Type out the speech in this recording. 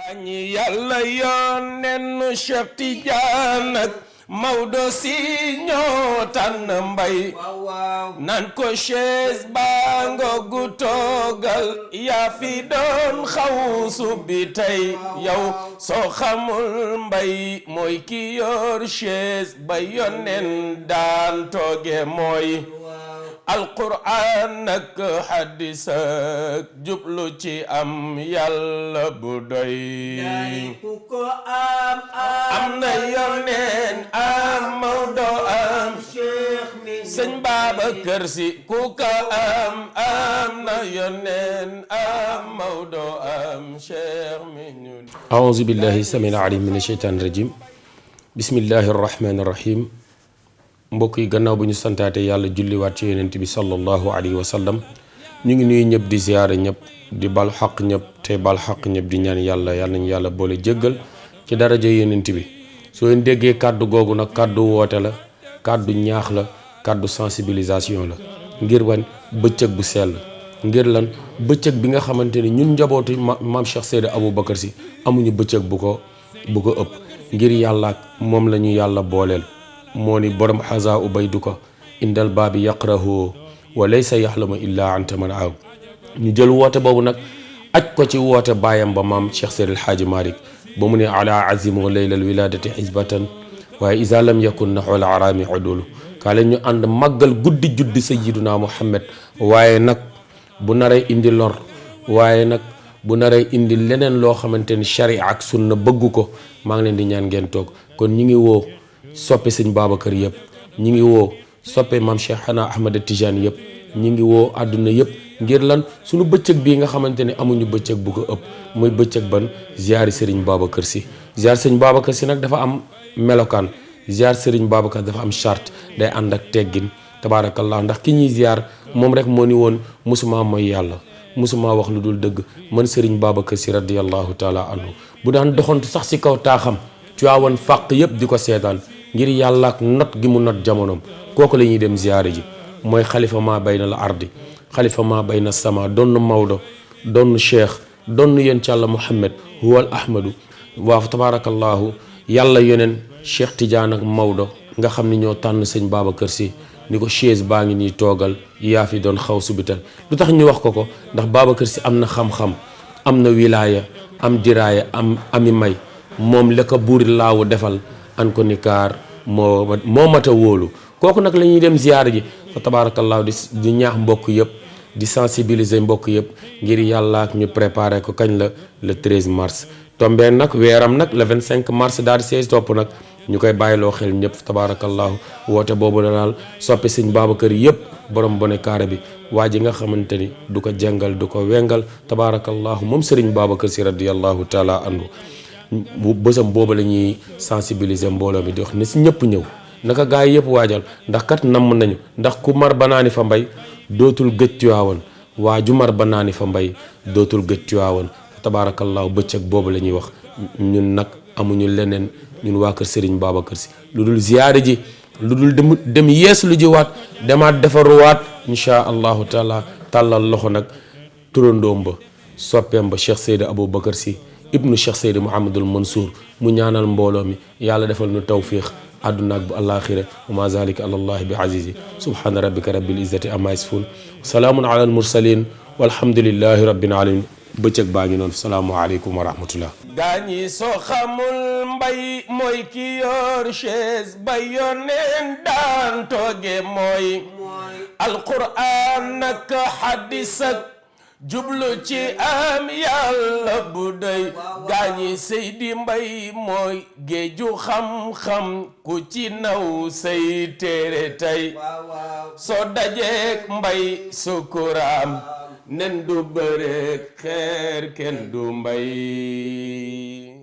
gaañi yàlla yónneen Cheikh Tidiane ak Maodo si ñoo tànn mbay nan ko chaise baa nga gu toogal yaa fi doon xawsu bi tey yow soo xamul mbay mooy ki yor chaise ba yónneen daan tooge mooy alquran ak hadis ak jublu ci am yàlla bu doy ku ko am na yoneen am Maodo am Cheikh mi sëñ Babacar Si ku ko am na yoneen am Maodo am Cheikh mi ñun aouzu billahi samil alim min asheytaan rajim bismillahi arrahmani irrahim mbokk yi gannaaw bu ñu santaate yàlla julliwaat ci yonent bi sallallahu alayhi wa sallam ñu ngi nuyu ñëpp di ziyaare ñëpp di bal xaq ñëpp te bal xaq ñëpp di ñaan yàlla nañu yàlla boole jéggal ci daraja yonent bi soo leen déggee kàddu googu nag kàddu woote la kàddu ñaax la kàddu sensibilisation la ngir wan bëccëg bu sell ngir lan bëccëg bi nga xamante ni ñun njabootu maam Cheikh Seydi Aboubacar Sy amuñu bëccëg bu ko ëpp ngir yàlla ak moom la ñu yàlla booleel moo ni borom xasa ubaydu ko indal baabi yaqrahu wa laysa yaxlamu illa anta man aaw ñu jël woote boobu nag aj ko ci woote baayam ba maam Cheikh Seydi El Hadji Malick ba mu ne ala azimu laylal wiladati xisbatan waaye isa lam yakun naxwal araami udulu kaa leen ñu ànd màggal guddi juddi sayiduna Muhammad waaye nag bu naree indi lor waaye nag bu naree indi leneen loo xamante ni sharia ak sunna bëgg ko maa ngi leen di ñaan ngeen toog kon ñi ngi woo soppe sëñ Babacar yëpp ñi ngi woo soppe maam Cheikh Xana Ahmad Tijaan yëpp ñi ngi woo àdduna yëpp ngir lan suñu bëccëg bii nga xamante ni amuñu bëccëg bu ko ëpp muy bëccëg ban ziyaari sëriñ Babacar Sy ziyaar sëriñ Babacar Sy nag dafa am melokaan ziyaar sëriñ Babacar dafa am charte day ànd ak teggin tabaarakallah ndax ki ñuy ziyaar moom rek moo ni woon musuma mooy yàlla musuma wax lu dul dëgg man sëriñ Babacar Sy radiyallahu taala anhu bu daan doxantu sax ci kaw taaxam Tiwaawan fàq yëpp di ko seetaan ngir yàlla ak not gi mu not jamonoom kooku la ñuy dem ziyaare ji mooy xalifa ma bayna la ardi xalifa ma bayna sama donn Maodo donn Cheikh donn yéen ci Yàlla Muhammad huwal ahmadu waaw tabaarakallahu yàlla yoneen Cheikh Tidiane ak Maodo nga xam ni ñoo tànn sëñ Babacar Sy ni ko chaise baa ngi nii toogal yaa fi doon xaw subital lu tax ñu wax ko ndax Babacar Sy am na xam-xam am na wilaaya am diraaya ami may moom la ko buuri laawu defal an ko ni kaar moo mat a wóolu kooku nag la ñuy dem ziyaar ji fa tabaarakallaahu di ñaax mbokk yëpp di sensibiliser mbokk yëpp ngir yàlla ak ñu préparer ko kañ la le 13 mars tombé nag weeram nag le 25 mars daal di sees topp nag ñu koy bàyyiloo xel ñëpp tabaarakallaahu woote boobu la daal soppe sëñ Babacar yëpp borom bone kaare bi waa ji nga xamante ni du ko jàngal du ko wengal tabaarakallaahu moom sëriñ Babacar Sy radiyallahu taala anhu bësam boobu la ñuy sensibiliser mbooloo mi di wax ne si ñëpp ñëw naka gaa yi yëpp waajal ndax kat namm nañu ndax ku mar ba naani fa mbay dootul gëj Tiwaawan waa ju mar ba naani fa mbay dootul gëj Tiwaawan tabaarakallaahu bëccëg boobu la ñuy wax ñun nag amuñu leneen ñun waa kër Serigne Babacar Sy lu dul ziyaare ji lu dul dem yees lu ji waat demaat defaruwaat insha allahu taala tàllal loxo nag turandoom ba soppeem ba Cheikh Seydi Aboubacar Sy ibnu Cheikh Seydi Mouhamadul Mansour mu ñaanal mbooloo mi yàlla defal nu tawfiq àdduna ak bu àllaaxira wa ma zalika ala allahi bi azizi subhana rabbika rabbil izzati amma yasifun salaamun ala al mursalin walhamdulillahi rabbil alamin bëccëg baa ngi noonu salaamu aleykum wa rahmatullah gaañi soo xamul mbay mooy ki yor chaise ba yoneen daan tooge mooy alquran ak hadis ak jublu ci am yàlla bu doy gaañi Seydi Mbay mooy géeju xam-xam ku ci naw say téere tey soo dajeek mbay sukuraam nen du bëreek xeer kenn du mbay